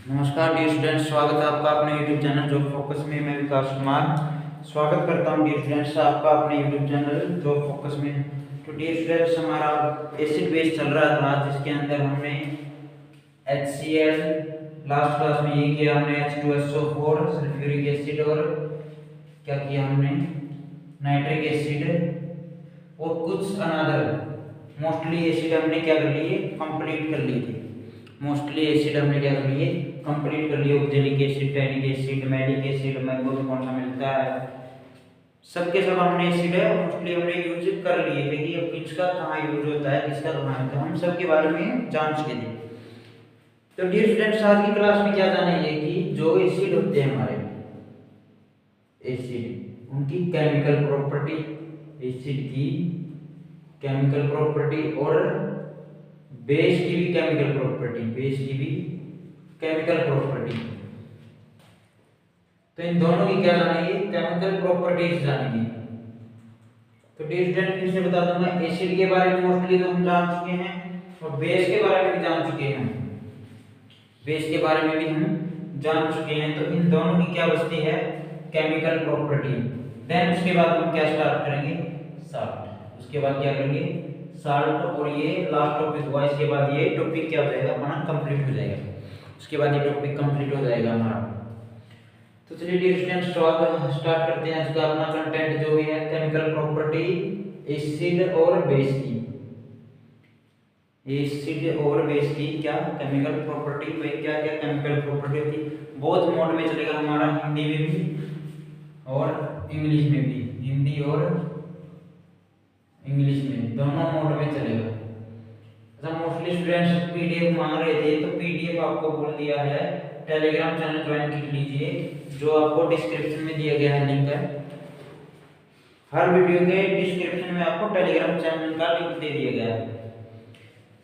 नमस्कार dear students, स्वागत है आपका अपने यूट्यूब चैनल जॉब फोकस में। मैं विकास कुमार स्वागत करता हूं डियर स्टूडेंट्स आपका अपने यूट्यूब चैनल जॉब फोकस में। तो डियर स्टूडेंट्स, हमारा एसिड बेस चल रहा था जिसके अंदर हमने HCl, लास्ट क्लास में ये किया हमने H2SO4 सल्फ्यूरिक एसिड और क्या किया हमने नाइट्रिक एसिड और कुछ अनदर मोस्टली एसिड हमने क्या कर लिए, कंप्लीट कर लिए थे। मोस्टली एसिड हमने क्या कर लिए, कंप्लीट कर लिए। Oxalic acid, tannic acid, malic acid, mango में कौन सा मिलता है, सबके सब हमने एसिड है मोस्टली हमने यूज कर लिए थे कि अब किसका कहाँ यूज होता है, किसका कहाँ होता है, हम सब के बारे में जान चुके थे। तो डियर स्टूडेंट्स, आज की क्लास में क्या जानेंगे कि जो एसिड होते हैं हमारे एसिड, उनकी केमिकल प्रॉपर्टी, एसिड की केमिकल प्रॉपर्टी और बेस की भी केमिकल प्रॉपर्टी, बेस की भी केमिकल प्रॉपर्टी। तो इन दोनों की क्या जानेंगे, केमिकल प्रॉपर्टीज जानेंगे। तो डियर स्टूडेंट फिर से बता दूंगा, एसिड के बारे में मोस्टली तो हम जान चुके हैं और बेस के बारे में भी जान चुके हैं। बेस के बारे में भी हम जान चुके हैं। तो इन दोनों की क्या बचती है, केमिकल प्रॉपर्टी। देन उसके बाद हम क्या स्टार्ट करेंगे, साल्ट। उसके बाद क्या करेंगे, साल्ट। और ये लास्ट टॉपिक हुआ, इसके बाद ये टॉपिक क्या हो जाएगा अपना, कंप्लीट हो जाएगा। उसके बाद ये टॉपिक कंप्लीट हो जाएगा हमारा। तो चलिए डियर स्टूडेंट्स, स्टार्ट करते हैं इसका अपना कंटेंट जो भी है, केमिकल प्रॉपर्टी एसिड और बेस की। एसिड और बेस की क्या केमिकल प्रॉपर्टी, क्या क्या केमिकल प्रॉपर्टी होती है। बहुत मोड में चलेगा हमारा, हिंदी में भी और इंग्लिश में भी, हिंदी और इंग्लिश में दोनों मोड में चलेगा। अच्छा, मोस्टली स्टूडेंट्स पीडीएफ मांग रहे थे, तो पीडीएफ आपको बोल दिया है टेलीग्राम चैनल ज्वाइन कर लीजिए, जो आपको डिस्क्रिप्शन में दिया गया है लिंक है। हर वीडियो के डिस्क्रिप्शन में आपको टेलीग्राम चैनल का लिंक दे दिया गया है।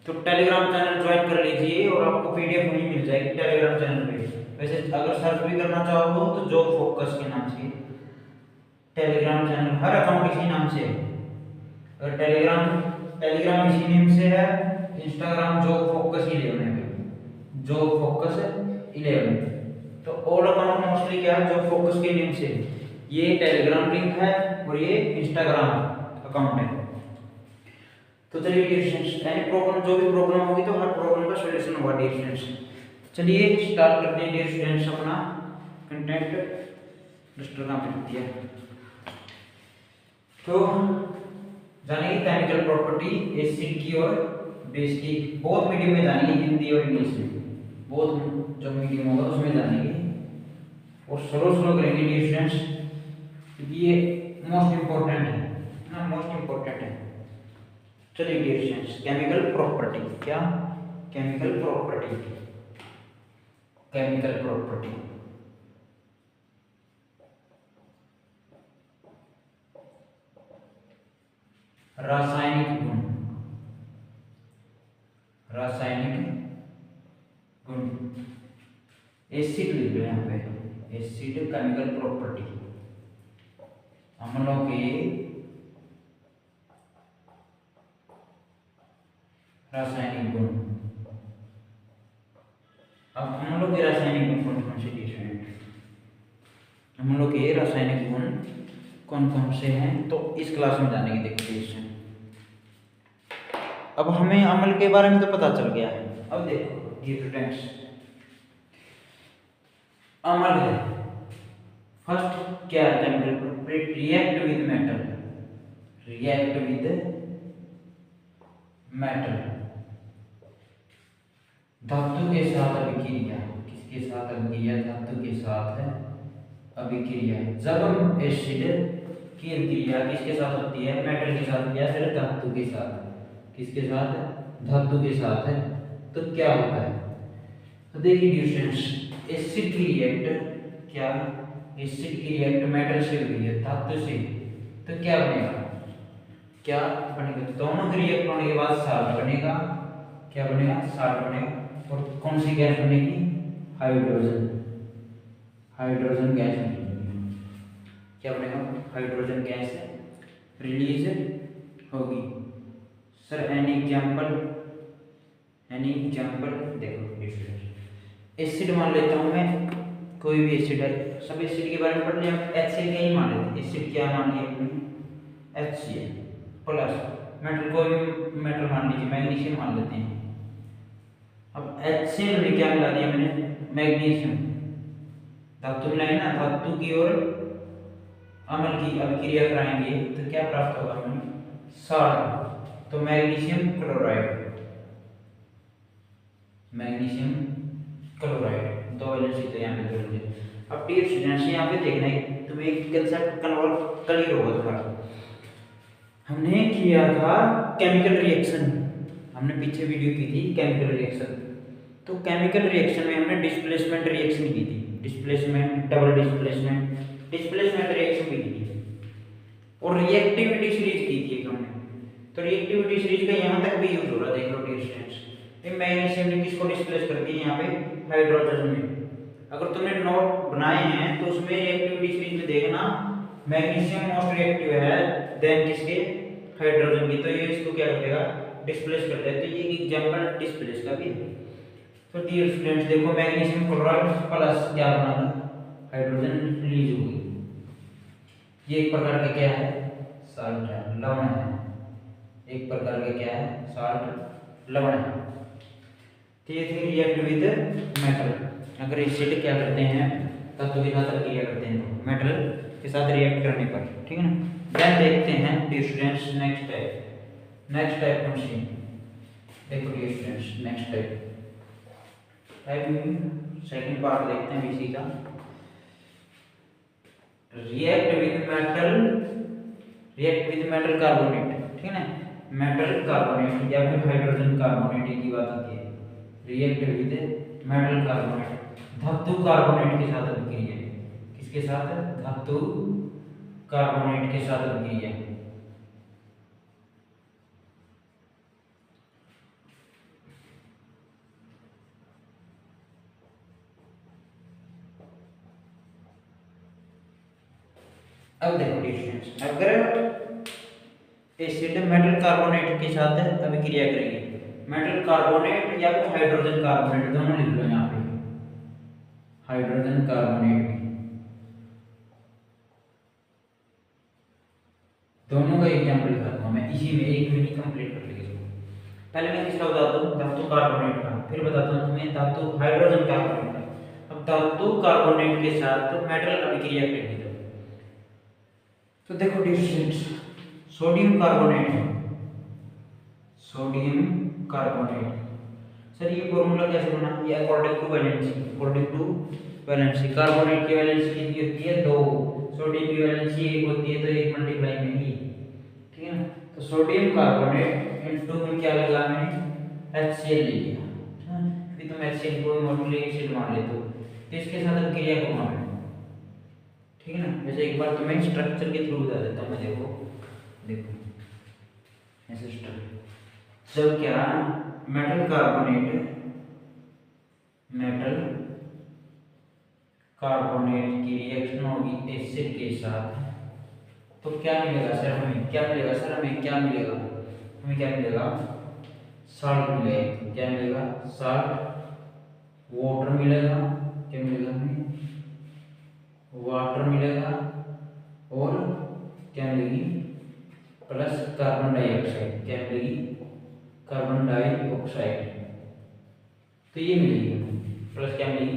तो टेलीग्राम चैनल ज्वाइन कर लीजिए और आपको पीडीएफ वहीं मिल जाएगी टेलीग्राम चैनल पे। वैसे अगर सर्च भी करना चाहो तो जॉब फोकस के नाम से टेलीग्राम चैनल, हर अकाउंट इसी नाम से है। अगर टेलीग्राम इसी नेम से है, इंस्टाग्राम जॉब फोकस 11 है, जॉब फोकस 11। तो ऑल अकाउंट मोस्टली क्या है, जॉब फोकस के नेम से। ये टेलीग्राम लिंक है और ये इंस्टाग्राम अकाउंट है। तो चलिए डियर स्टूडेंट्स, एनी प्रॉब्लम, जो भी प्रॉब्लम होगी तो हर प्रॉब्लम का सॉल्यूशन होगा डियर स्टूडेंट्स। चलिए स्टार्ट करते हैं डियर स्टूडेंट्स अपना कंटेंट। रजिस्टर काम करती है तो जानेंगे केमिकल प्रॉपर्टी एसिड की और बेस की। बहुत मीडियम में जानेंगे, हिंदी और इंग्लिश में, बहुत जो मीडियम होगा उसमें जानेंगे और स्लो स्लो करेंगे डियर स्टूडेंट्स, क्योंकि ये मोस्ट इंपॉर्टेंट है ना, मोस्ट इंपॉर्टेंट है। चलिए डियर स्टूडेंट्स, केमिकल प्रॉपर्टी क्या, केमिकल प्रॉपर्टी, केमिकल प्रॉपर्टी रासायनिक गुण, रासायनिक गुण। एसिड लिख रहे हैं यहाँ पे, एसिड केमिकल प्रॉपर्टी, अम्लों के रासायनिक गुण। अब अम्लों के रासायनिक गुण कौन कौन से डिफरेंट, अम्लों के रासायनिक गुण कौन कौन से हैं, तो इस क्लास में जानेंगे। देखिए अब हमें अम्ल के बारे में तो पता चल गया है। अब देखो डियर स्टूडेंट्स, अम्ल है फर्स्ट क्या है, chemical property react with metal, react with metal, धातु के साथ अभिक्रिया। किसके साथ अभिक्रिया, धातु के साथ है अभिक्रिया। जब हम एसिड की अभिक्रिया किसके साथ होती है, मेटल के साथ या फिर धातु के साथ, किसके साथ, धातु के साथ है, तो क्या होता है। तो देखिए डियर स्टूडेंट्स, एसिड की रिएक्ट क्या, एसिड की रिएक्ट मेटल से हुई है, धातु से, तो क्या बनेगा, क्या बनेगा, दोनों के रिएक्ट होने के बाद साल्ट बनेगा। क्या बनेगा, साल्ट बनेगा। और कौन सी गैस बनेगी, हाइड्रोजन, हाइड्रोजन गैस बनेगी। क्या बनेगा, हाइड्रोजन गैस रिलीज होगी। Sir any example, any example देखो, एसिड मान लेता हूँ मैं, कोई भी एसिड है, सब एसिड के बारे में पढ़ लिया। HCl का ही मान लेते हैं, एसिड क्या मान लिया हमने, HCl प्लस मेटल, कोई भी मेटल मान लीजिए, मैग्नीशियम मान लेते हैं। अब HCl में क्या मिला दिया मैंने, मैग्नीशियम, धातु मिलाई ना, धातु की ओर अम्ल की अभिक्रिया कराएंगे तो क्या प्राप्त होगा हमें, साल्ट। तो मैग्नीशियम क्लोराइड, मैग्नीशियम क्लोराइड, दो वैलेंसी तो यहाँ पे जोड़ दिए। अब डियर स्टूडेंट्स यहाँ पे देखना है तुम्हें एक कंसेप्ट कन्वर्ट क्लियर होगा तुम्हारा। हमने किया था केमिकल रिएक्शन, हमने पीछे वीडियो की थी केमिकल रिएक्शन। तो केमिकल रिएक्शन में हमने डिस्प्लेसमेंट रिएक्शन की थी, displacement, double displacement, displacement reaction भी की थी, और रिएक्टिविटी सीरीज की थी हमने। तो रिएक्टिविटी सीरीज का यहाँ तक भी यूज हो रहा है, देख लो डियर स्टूडेंट्स। ये मैग्नीशियम ने किसको डिस्प्लेस कर दिया यहाँ पे, हाइड्रोजन में। अगर तुमने नोट बनाए हैं तो उसमें रिएक्टिविटी सीरीज में देखना मैग्नीशियम मोस्ट रिएक्टिव है देन किसके, हाइड्रोजन की। तो ये इसको क्या कर देगा, डिस्प्लेस कर देगा। तो ये एग्जांपल डिस्प्लेस का भी है। तो डियर स्टूडेंट्स देखो मैग्नीशियम क्लोराइड प्लस क्या बना, हाइड्रोजन रिलीज होगी। ये एक प्रकार का क्या है, साल्ट है, लवण है, एक प्रकार का क्या है, साल्ट लवण है। तो ये थी रिएक्ट विद मेटल। अगर एसिड क्या करते हैं, तत्व के साथ क्रिया करते हैं मेटल के साथ रिएक्ट करने पर, ठीक है ना। देन देखते हैं dear students next type machine. देखो dear students next type second part देखते हैं इसी का। रिएक्ट विद मेटल कार्बोनेट, ठीक है ना, मेटल कार्बोनेट या फिर हाइड्रोजन कार्बोनेट की बात आती है। रिएक्ट विद मेटल कार्बोनेट, धातु कार्बोनेट के साथ अभिक्रिया, किसके साथ, धातु कार्बोनेट के साथ अभिक्रिया। अब देखो स्टूडेंट्स, अगर एसिड मेटल कार्बोनेट के साथ अभिक्रिया करेंगे, मेटल कार्बोनेट या फिर हाइड्रोजन कार्बोनेट दोनों लिख लो यहाँ पे, हाइड्रोजन कार्बोनेट भी, दोनों का एग्जांपल लिखा हूँ मैं इसी में, एक में ही कंप्लीट कर लेंगे। पहले मैं किसका बताता हूँ, धातु कार्बोनेट का, फिर बताता हूँ तुम्हें धातु हाइड्रोजन कार्बोनेट का। अब धातु कार्बोनेट के साथ मेटल अभिक्रिया करेंगे तो देखो डिस्टेंस, सोडियम कार्बोनेट है, सोडियम कार्बोनेट। सर ये फॉर्मूला कैसे बना, ये अकॉर्डिंग टू वैलेंसी, कार्बोनेट की वैलेंसी कितनी होती है, 2, सोडियम की वैलेंसी 1 होती है, तो 1 मल्टीप्लाई में ही, ठीक है ना। तो सोडियम कार्बोनेट इनटू में क्या लगा, मैंने HCl ले लिया, फिर तुम HCl को मोलकुलर एसिड मान लेते हो, तो इसके साथ क्रिया को मान, ठीक है ना। जैसे एक बार तुम्हें स्ट्रक्चर के थ्रू बता देता हूँ मैं, देखो ऐसे स्ट्रक्चर, जब क्या मेटल कार्बोनेट की रिएक्शन होगी एसिड के साथ, तो क्या मिलेगा सर, हमें क्या मिलेगा, साल्ट मिलेगा। क्या मिलेगा, साल्ट, वाटर मिलेगा, क्या मिलेगा हमें, वाटर मिलेगा, और क्या मिलेगी, प्लस कार्बन डाइऑक्साइड, क्या मिलेगी, कार्बन डाइऑक्साइड। तो ये मिलेगी प्लस क्या मिलेगी,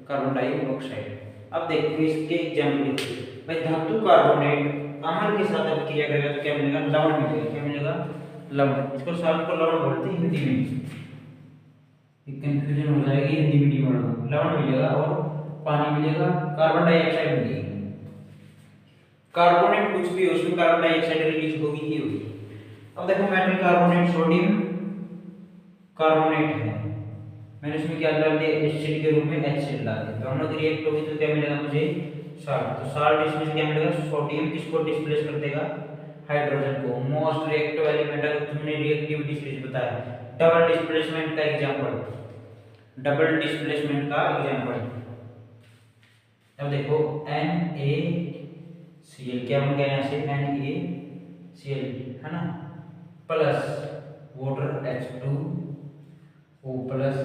कार्बन डाइऑक्साइड। अब देखो इसके एग्जाम्पल देखिए भाई, धातु कार्बोनेट अम्ल के साथ अभिक्रिया करेगा तो क्या मिलेगा, लवण मिलेगा, क्या मिलेगा, लवण। इसको साल्ट को लवण बोलते हैं हिंदी में, कंफ्यूजन हो जाएगी हिंदी मीडियम में। लवण मिलेगा और पानी मिलेगा, कार्बन डाइऑक्साइड मिलेगी। कार्बोनेट कुछ भी हो उसमें कार्बन डाइऑक्साइड रिलीज होगी ही होगी। अब देखो मेटल कार्बोनेट सोडियम कार्बोनेट है, मैंने इसमें क्या डाल दिया, एसिड के रूप में HCl डाल दिया, दोनों की रिएक्ट होगी तो क्या मिलेगा मुझे, साल्ट। तो साल्ट इसमें से क्या मिलेगा, सोडियम किसको डिस्प्लेस कर देगा, हाइड्रोजन को। मोस्ट रिएक्टिव एलिमेंट अगर तुमने रिएक्टिविटी सीरीज बताया, डबल डिस्प्लेसमेंट का एग्जांपल, अब देखो NaCl क्या बन गया यहाँ से, NaCl है ना, plus water H2O plus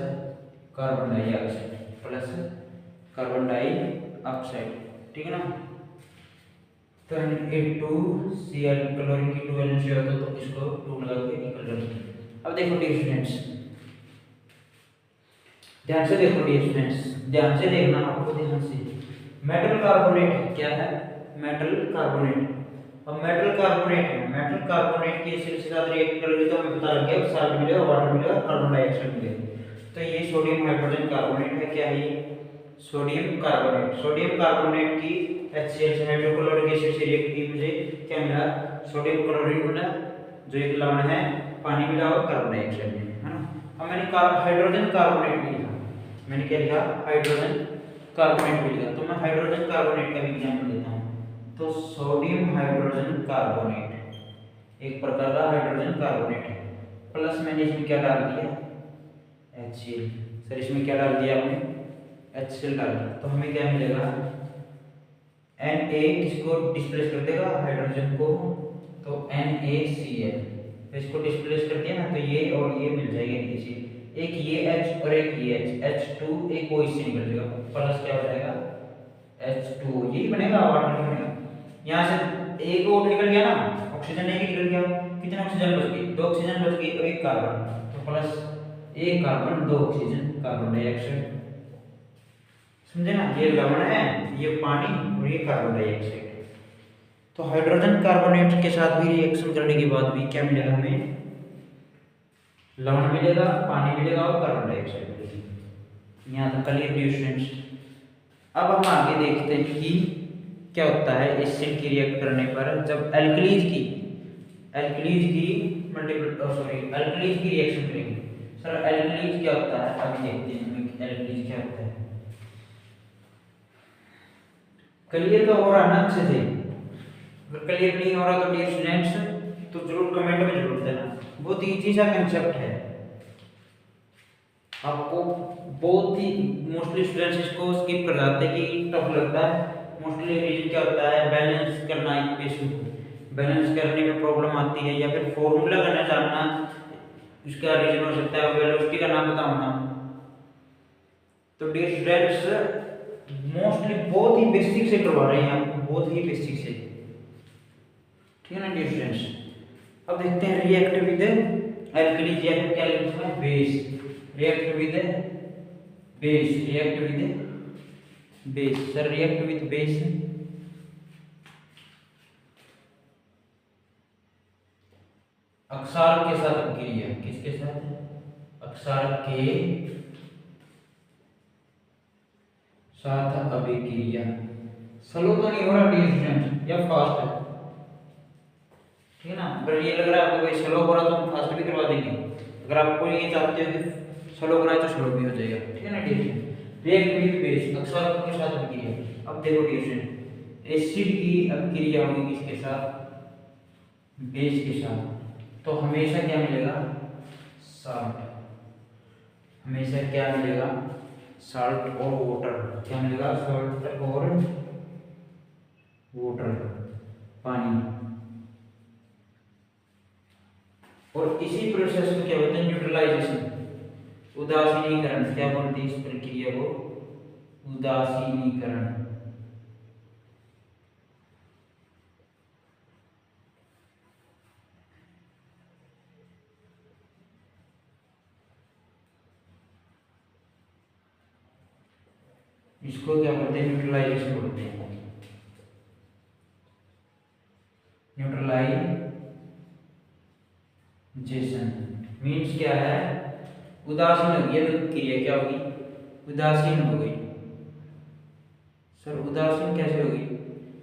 carbon dioxide plus carbon dioxide, ठीक है ना। तो Na2Cl क्लोरीन की 2 वैलेंसी होता है, तो इसको 2 लगा के निकल रहा। अब देखो डियर स्टूडेंट्स, ध्यान से देखो डियर स्टूडेंट्स, ध्यान से देखना आपको, ध्यान से। मेटल कार्बोनेट क्या है? Metal carbonate. अब मेटल कार्बोनेट है, मेटल कार्बोनेट के एसिड के साथ रिएक्ट करोगे तो हमें पता लग गया साल्ट मिलेगा, वाटर मिलेगा, कार्बन डाइऑक्साइड मिलेगा। तो ये सोडियम हाइड्रोजन कार्बोनेट है। क्या है ये? Sodium carbonate. सोडियम कार्बोनेट की HCl से हाइड्रोक्लोरिक एसिड से रिएक्ट की मुझे क्या मिला? सोडियम क्लोराइड मिला, जो एक लवण है, पानी मिला और कार्बन डाइऑक्साइड मिला, है ना। अब मैंने हाइड्रोजन कार्बोनेट भी लिखा, मैंने क्या लिखा? हाइड्रोजन कार्बोनेट भी लिखा। तो मैं हाइड्रोजन कार्बोनेट का भी एग्जांपल देता हूँ। तो सोडियम हाइड्रोजन कार्बोनेट एक प्रकार का हाइड्रोजन कार्बोनेट है, प्लस मैंने इसमें क्या डाल दिया? HCl। सर इसमें क्या डाल दिया आपने? HCl डाल दिया। तो हमें क्या मिलेगा? Na इसको डिस्प्लेस कर देगा हाइड्रोजन को, तो NaCl। तो इसको डिस्प्लेस कर दिया ना, तो ये और ये मिल जाएगा नीचे, एक ये H और एक ये H2 एक वो इससे निकल जाएगा, प्लस क्या हो जाएगा? H2 यही बनेगा, वाटर बनेगा। यहाँ से एक और निकल गया ना, ऑक्सीजन एक निकल गया, कितने ऑक्सीजन बच गए? 2 ऑक्सीजन बच गए और एक कार्बन, तो प्लस एक कार्बन 2 ऑक्सीजन, कार्बन डाइऑक्साइड। समझे ना? ये लवण है, ये पानी और ये कार्बन डाइऑक्साइड। तो हाइड्रोजन कार्बोनेट के साथ भी रिएक्शन करने के बाद भी क्या मिलेगा हमें? लवण मिलेगा, पानी मिलेगा और कार्बन डाइऑक्साइड मिलेगी। यहाँ तक क्लियर डियर स्टूडेंट्स। अब हम आगे देखते हैं कि क्या होता है एसिड की रिएक्ट करने पर जब एल्कलीज की एल्कलीज की रिएक्शन करेंगे। सर एल्कलीज क्या होता है? अभी देखते हैं एल्कलीज क्या होता है। क्लियर तो हो रहा ना अच्छे से? अगर क्लियर नहीं हो रहा तो डियर स्टूडेंट्स तो जरूर कमेंट में जरूर देना। बहुत इजी सा कंसेप्ट है, आपको बहुत ही मोस्टली स्टूडेंट्स इसको स्किप कर जाते हैं कि टफ लगता है। मोस्टली रीजन क्या होता है? बैलेंस करना इक्वेशन को, बैलेंस करने में प्रॉब्लम आती है, या फिर फॉर्मूला करना जानना, इसका रीजन हो सकता है वेलोसिटी का नाम पता होना। तो डियर स्टूडेंट्स मोस्टली बहुत ही बेसिक से करवा रहे हैं आपको, बहुत ही बेसिक से, ठीक है ना डियर स्टूडेंट्स। अब देखते हैं रिएक्ट विद एल्कलीज, या फिर क्या लिखते हैं? Base. React with base, react with base. Sir react with base अक्षारक के साथ अभिक्रिया, किसके साथ? अक्षारक के साथ अभिक्रिया। स्लो तो नहीं हो रहा डियर स्टूडेंट, या फास्ट है? ठीक है ना। अगर ये लग रहा है आपको भाई स्लो हो रहा तो हम फास्ट भी करवा देंगे। अगर आपको ये चाहते हो कि स्लो कराए तो स्लो भी हो जाएगा, ठीक है ना dear student. React with base अक्षारक के साथ अभिक्रिया। अब देखो डियर स्टूडेंट, एसिड की अभिक्रिया होगी किसके साथ? बेस के साथ। तो हमेशा क्या मिलेगा? साल्ट। हमेशा क्या मिलेगा? साल्ट और वाटर। क्या मिलेगा? साल्ट और वाटर, पानी। और इसी प्रोसेस को क्या बोलते हैं? न्यूट्रलाइजेशन, उदासीनीकरण। क्या बोलते हैं इस प्रक्रिया को? उदासीनीकरण। इसको क्या बोलते हैं? न्यूट्रलाइजेशन बोलते हैं। न्यूट्रलाइजेशन मीन्स क्या है? उदासीन हो गई क्रिया, क्या होगी? उदासीन हो गई। सर उदासीन कैसे होगी?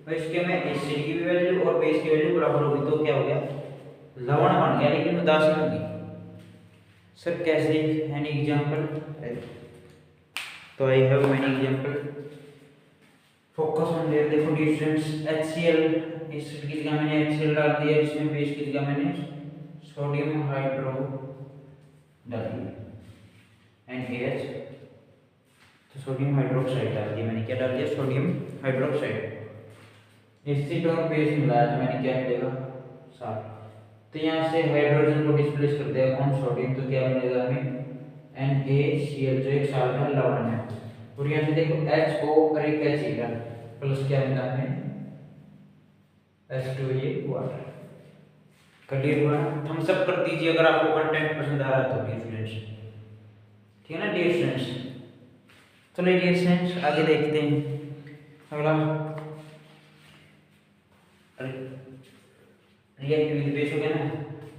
भाई इसके में एसिड की वैल्यू और बेस की वैल्यू बराबर होगी, तो क्या हो गया? लवण बन गया, लेकिन उदासीन होगी। सर कैसे? Any example? तो I have many example, focus on there. देखो डियर स्टूडेंट्स, HCl एसिड की जगह मैंने HCl डाल दिया, इसमें बेस की जगह मैंने सोडियम हाइड्रो डाल दिया NaH, तो सोडियम हाइड्रोक्साइड डाल दिया मैंने। क्या डाल दिया? Sodium hydroxide. एसिड और बेस मिलाया तो मैंने क्या मिलेगा? साल्ट। तो यहाँ से हाइड्रोजन को डिस्प्लेस कर दिया कौन? सोडियम। तो क्या मिलेगा हमें? NaCl जो एक साल्ट है, लवण है। और यहाँ से देखो HO और एक H प्लस क्या मिला हमें H2 ये वाटर। क्लियर हुआ? थम्स अप कर दीजिए अगर आपको कंटेंट पसंद आ रहा है तो डियर स्टूडेंट्स, ठीक है ना डियर स्टूडेंट्स। चलिए डियर स्टूडेंट्स आगे देखते हैं। अगला रिएक्ट विद बेस हो गया ना,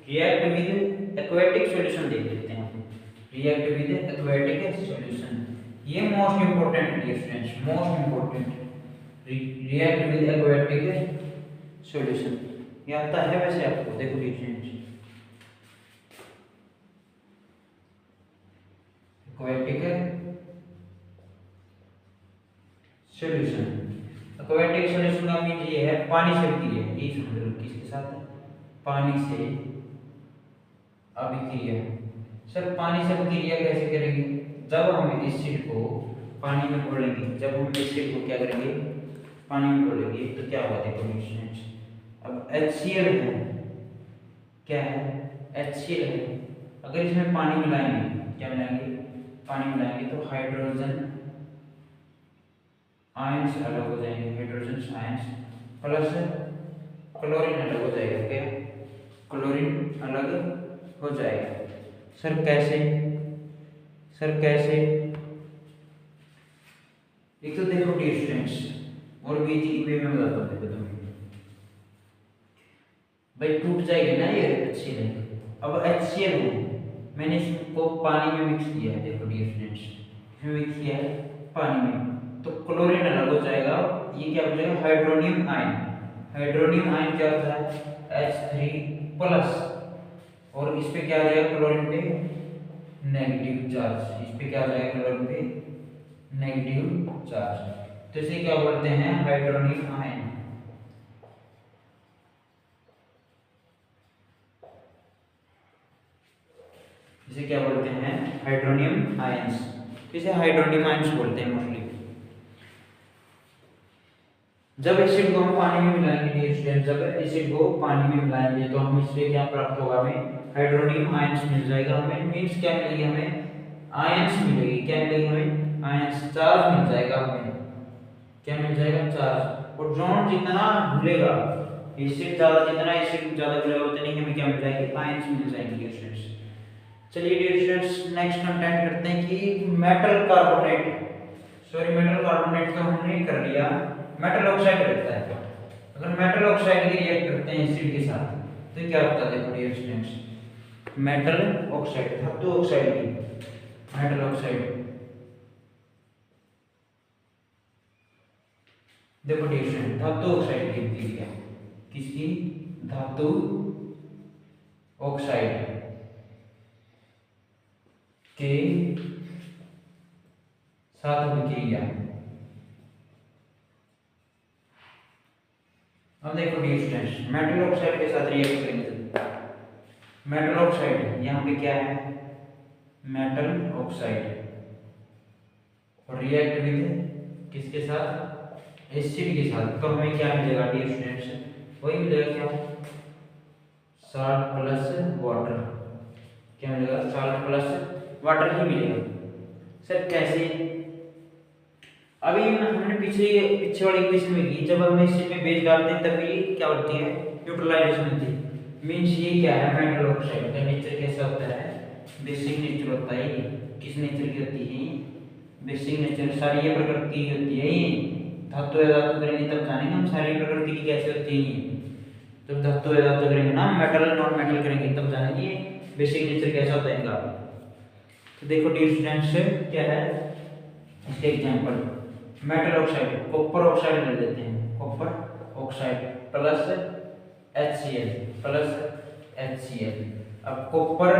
रिएक्ट विद एक्वेटिक सॉल्यूशन देख लेते हैं। रिएक्ट विद एक्वेटिक सॉल्यूशन, ये most important dear students, most important. React with aquatic solution ये आता है वैसे आपको, देखो dear students aquatic solution. Aquatic solution का मीन ये है पानी से अभिक्रिया, ये समझ लो किसके साथ है, पानी से अभिक्रिया। सर पानी से अभिक्रिया कैसे करेंगे, जब हम एसिड को पानी में घोलेंगे, जब हम एसिड को क्या करेंगे पानी में घोलेंगे तो क्या होगा देखो स्टूडेंट्स, अब HCl है, क्या है HCl है, अगर इसमें पानी मिलाएंगे, क्या मिलाएंगे पानी मिलाएंगे तो हाइड्रोजन आयंस अलग हो जाएंगे, हाइड्रोजन आयंस प्लस क्लोरीन अलग हो जाएगा, क्या क्लोरीन अलग हो जाएगा। सर कैसे, सर कैसे, एक तो देखो डियर स्टूडेंट्स और भी इजी वे में बताता हूँ, देखो तुम्हें भाई टूट जाएगी ना ये HCl, अब HCl है, मैंने इसको पानी में मिक्स किया है, देखो डियर स्टूडेंट्स इसमें मिक्स किया है पानी में, तो क्लोरीन अलग हो जाएगा, ये क्या हो जाएगा हाइड्रोनियम आयन। हाइड्रोनियम आयन क्या होता है H3 प्लस, और इस पे क्या आ जाएगा क्लोरीन पे नेगेटिव चार्ज, इस पे क्या आ जाएगा क्लोरीन पे नेगेटिव चार्ज, तो इसे क्या बोलते हैं हाइड्रोनियम आयन। इसे क्या बोलते हैं हाइड्रोनियम आयंस, इसे हाइड्रोनियम आयंस बोलते हैं मोस्टली। जब एसिड को हम पानी में मिलाएंगे डियर स्टूडेंट, जब एसिड को पानी में मिलाएंगे तो हम इससे क्या प्राप्त होगा, हमें हाइड्रोनियम आयंस मिल जाएगा, हमें मींस क्या मिलेगी, हमें आयंस मिलेगी, क्या मिलेगी हमें आयंस, चार्ज मिल जाएगा, हमें क्या मिल जाएगा चार्ज। और जोन जितना घुलेगा एसिड ज्यादा, जितना एसिड ज्यादा घुलेगा उतनी हमें क्या मिल जाएगी आयंस मिल जाएंगे डियर स्टूडेंट्स। चलिए डियर स्टूडेंट्स नेक्स्ट कंटेंट करते हैं कि metal carbonate, sorry metal carbonate तो हमने कर लिया, मेटल ऑक्साइड रहता है। अगर मेटल ऑक्साइड की रिएक्ट करते हैं एसिड के साथ तो क्या होता है देखो डियर स्टूडेंट्स, मेटल ऑक्साइड धातु ऑक्साइड की, मेटल ऑक्साइड देखो डियर स्टूडेंट धातु ऑक्साइड की अभिक्रिया, किसकी धातु ऑक्साइड के साथ अभिक्रिया। अब देखो डियर स्टूडेंट्स मेटल ऑक्साइड के साथ रिएक्ट करेंगे, मेटल ऑक्साइड यहाँ पे क्या है मेटल ऑक्साइड, और रिएक्ट विद किसके साथ एसिड के साथ, तो हमें क्या मिलेगा डियर स्टूडेंट्स, वही मिलेगा क्या साल्ट प्लस वाटर, क्या मिलेगा साल्ट प्लस वाटर ही मिलेगा। सर कैसे, अभी हमने पीछे वाली इक्वेशन में की, जब हम एसिड में बेस डालते हैं तब ये क्या होती है न्यूट्रलाइजेशन होती है, मींस ये क्या है मेटल ऑक्साइड का नेचर कैसा होता है बेसिक नेचर होता है, किस नेचर की होती है बेसिक नेचर, सारी ये प्रकृति की होती है, ये धातु या धातु करेंगे तब जानेंगे हम सारी प्रकृति की कैसे होती है, जब धातु या धातु करेंगे ना मेटल नॉन मेटल करेंगे तब जानेंगे बेसिक नेचर कैसा होता है इनका। तो देखो डियर स्टूडेंट्स क्या है इसके example, metal oxide copper oxide ले लेते हैं, copper oxide plus HCl plus HCl। अब कॉपर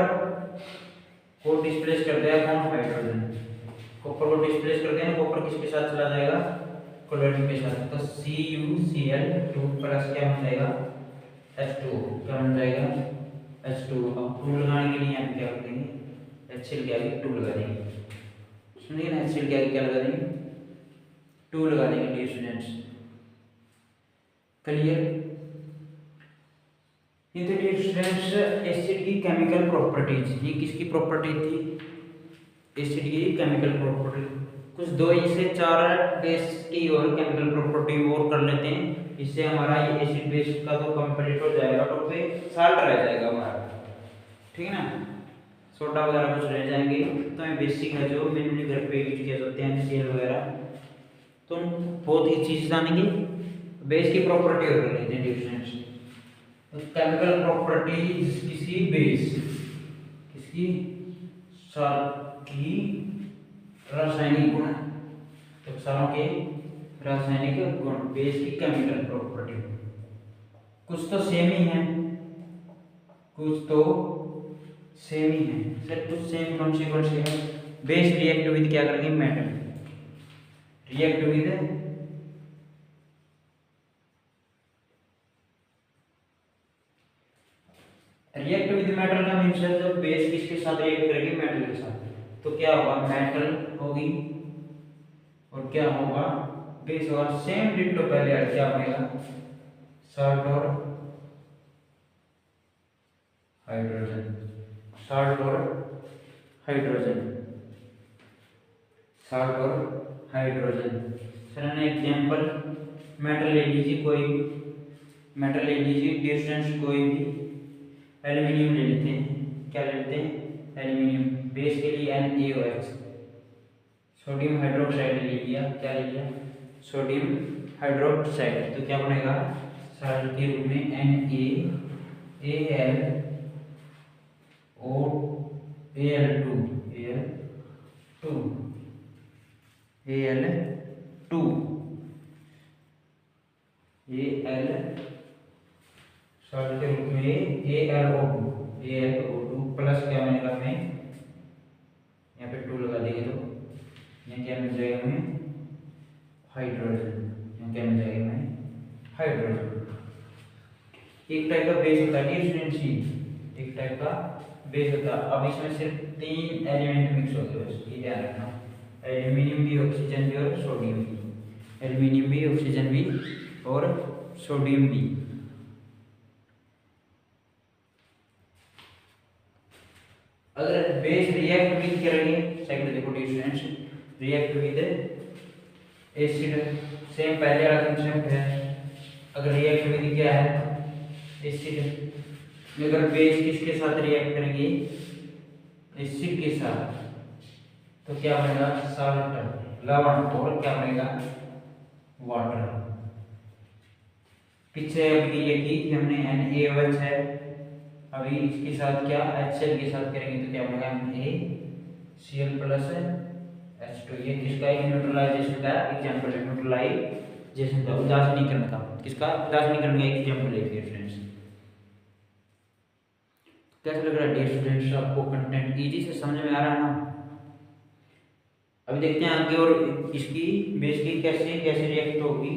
को डिस्प्लेस कर दिया कौन हाइड्रोजन, कॉपर को डिस्प्लेस कर दिया ना, कॉपर किसके साथ चला जाएगा क्लोरीन के साथ, तो CuCl2 प्लस क्या बन जाएगा H2, क्या बन जाएगा H2। अब 2 लगाने के लिए हम क्या कर देंगे HCl के आगे 2 लगा देंगे, सुनिए ना HCl के आगे क्या लगा देंगे 2 लगा देंगे डियर स्टूडेंट्स, क्लियर। ये तो डियर स्टूडेंट्स एसिड की केमिकल प्रॉपर्टीज, ये किसकी प्रॉपर्टी थी एसिड की केमिकल प्रॉपर्टी, कुछ 2 से 4 बेस की और केमिकल प्रॉपर्टी और कर लेते हैं। इससे हमारा ये एसिड बेस का तो कंप्लीट हो जाएगा, तो पे साल्ट रह जाएगा हमारा, ठीक है ना। सोडा वगैरह कुछ रह जाएंगे, तो ये बेसिक है जो मेनली घर पे यूज किया जाते हैं, सेल वगैरह। तो बहुत ही चीज जानेंगे। बेस की प्रॉपर्टी और कर लेते हैं डिफरेंस। तो केमिकल प्रॉपर्टीज किसी बेस, किसी की रासायनिक गुण, तो क्षारों के रासायनिक गुण, बेस की केमिकल प्रॉपर्टी। कुछ तो सेम ही है, कुछ तो सेम ही है सर। कुछ सेम कौन सी है? बेस रिएक्ट विद क्या करेंगे? मेटल। रिएक्ट विद मेटल का मीन्स है जब बेस किसके साथ रिएक्ट करेगी? मेटल के साथ। तो क्या होगा? मेटल होगी और क्या होगा? बेस होगा। सेम डिट्टो पहले क्या बनेगा? साल्ट और हाइड्रोजन, साल्ट और हाइड्रोजन, साल्ट और हाइड्रोजन। सर ने एग्जांपल मेटल ले लीजिए, कोई मेटल ले लीजिए, डिस्टेंस कोई भी। एल्यूमिनियम ले लेते हैं, क्या ले लेते हैं? एल्यूमिनियम। बेस के लिए NaOH। सोडियम हाइड्रोक्साइड ले लिया, क्या ले लिया? Sodium hydroxide. तो क्या बनेगा? साल्ट के रूप में NaAl और Al2, साल्ट के रूप में AlO2 प्लस क्या बनेगा? हमें यहाँ पे 2 लगा देंगे तो यहाँ क्या मिल जाएगा हमें? हाइड्रोजन। यहाँ क्या मिल जाएगा हमें? हाइड्रोजन। एक टाइप का बेस होता है डिफरेंसी, एक टाइप का बेस होता है। अब इसमें सिर्फ 3 एलिमेंट मिक्स होते हैं, बस ये ध्यान रखना। एल्यूमिनियम भी, ऑक्सीजन भी और सोडियम भी। एल्यूमिनियम भी, ऑक्सीजन भी और सोडियम भी। अगर बेस रिएक्ट विद करेंगे, सेकंड देखो difference, react with acid, same पहले वाला कंसेप्ट है। अगर रिएक्ट विद क्या है? एसिड। अगर बेस किसके साथ रिएक्ट करेंगे? एसिड के साथ, तो क्या बनेगा? साल्ट, लवण, और क्या बनेगा? वाटर। पीछे अभी ये की थी हमने NaOH है, अभी इसके साथ क्या? HCl के साथ करेंगे तो क्या बनेगा? NaCl plus H2। ये किसका न्यूट्रलाइजेशन का एग्जांपल है, न्यूट्रलाइजेशन का, उदासीनीकरण का। किसका? उदासीनीकरण का एग्जांपल है फ्रेंड्स। कैसा लग रहा है डियर स्टूडेंट्स? आपको कंटेंट इजी से समझ में आ रहा है ना? अभी देखते हैं आगे और इसकी बेस की कैसे रिएक्ट होगी।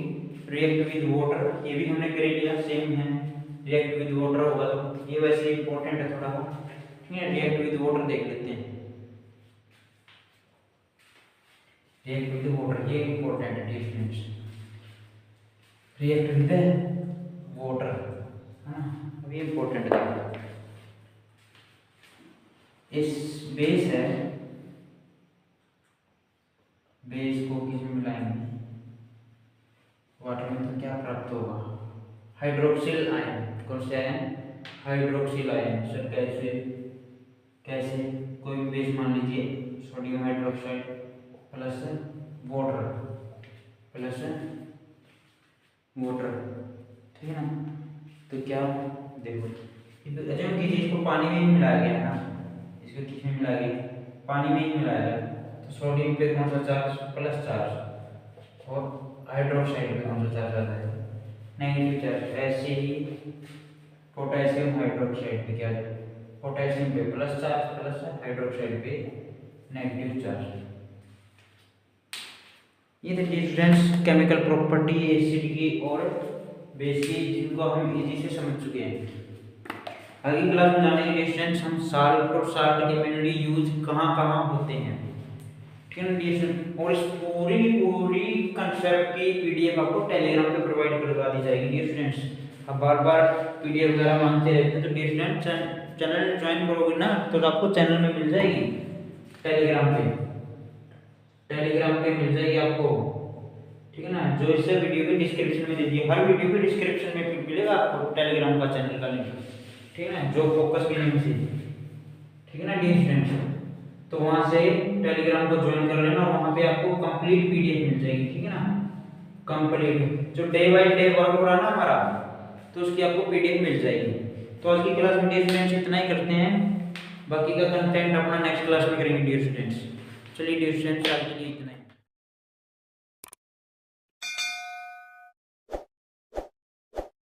रिएक्ट विद वाटर, ये भी हमने कर लिया, सेम है। रिएक्ट विद वाटर होगा तो ये वैसे इंपॉर्टेंट है थोड़ा, ठीक है। रिएक्ट विद वाटर देख लेते हैं। रिएक्ट विद वाटर ये इंपॉर्टेंट है डिफरेंस। रिएक्ट विद वाटर, हाँ अभी इंपॉर्टेंट है। इस बेस है, बेस को किसमें मिलाएंगे? वाटर में, तो क्या प्राप्त होगा? Hydroxyl ion. कौन से आयन? Hydroxyl ion. सर कैसे? कैसे? कोई भी बेस मान लीजिए, sodium hydroxide plus water, plus water, ठीक है ना। तो क्या देखो, अजम कीजिए इसको पानी में ही मिलाया गया है ना, इसको किसमें मिलाया गया? पानी में ही मिलाया गया। तो सोडियम पे कौन सा चार्ज? Plus charge. और हाइड्रोक्साइड पे कौन सा चार्ज आता है? Negative charge. ऐसे ही पोटेशियम हाइड्रोक्साइड पे क्या? पोटेशियम पे प्लस चार्ज, प्लस हाइड्रोक्साइड पे नेगेटिव चार्ज। ये थे डिफरेंस केमिकल प्रॉपर्टी एसिड की और बेस की, जिनको हम इजी से समझ चुके हैं। अगली क्लास में जानेंगे डिफरेंस हम साल्ट और साल्ट के मेनली यूज कहाँ कहाँ होते हैं, ठीक है ना। और इस पूरी कंसेप्ट की पीडीएफ आपको टेलीग्राम पे प्रोवाइड करवा दी जाएगी डियर फ्रेंड्स। अब बार बार पीडीएफ वगैरह मांगते रहते हैं, तो डियर फ्रेंड्स चैनल ज्वाइन करोगे ना तो आपको चैनल में मिल जाएगी। टेलीग्राम पे मिल जाएगी आपको, ठीक है ना। जो इससे वीडियो के डिस्क्रिप्शन में दे दिए, हर वीडियो के डिस्क्रिप्शन में मिलेगा आपको टेलीग्राम का चैनल का लिंक, ठीक है ना, जो फोकस की लिंक से, ठीक है ना डियर स्टूडेंट्स। तो वहां से टेलीग्राम को ज्वाइन कर लेना, वहां पे आपको कंप्लीट पीडीएफ मिल जाएगी, ठीक है ना, कंप्लीट जो डे बाय डे वर्क हो रहा है ना हमारा, तो उसकी आपको पीडीएफ मिल जाएगी। तो आज की क्लास में डियर स्टूडेंट्स इतना ही करते हैं, बाकी का कंटेंट अपना नेक्स्ट क्लास में करेंगे डियर स्टूडेंट्स। चलिए डियर स्टूडेंट्स आज के लिए इतना ही।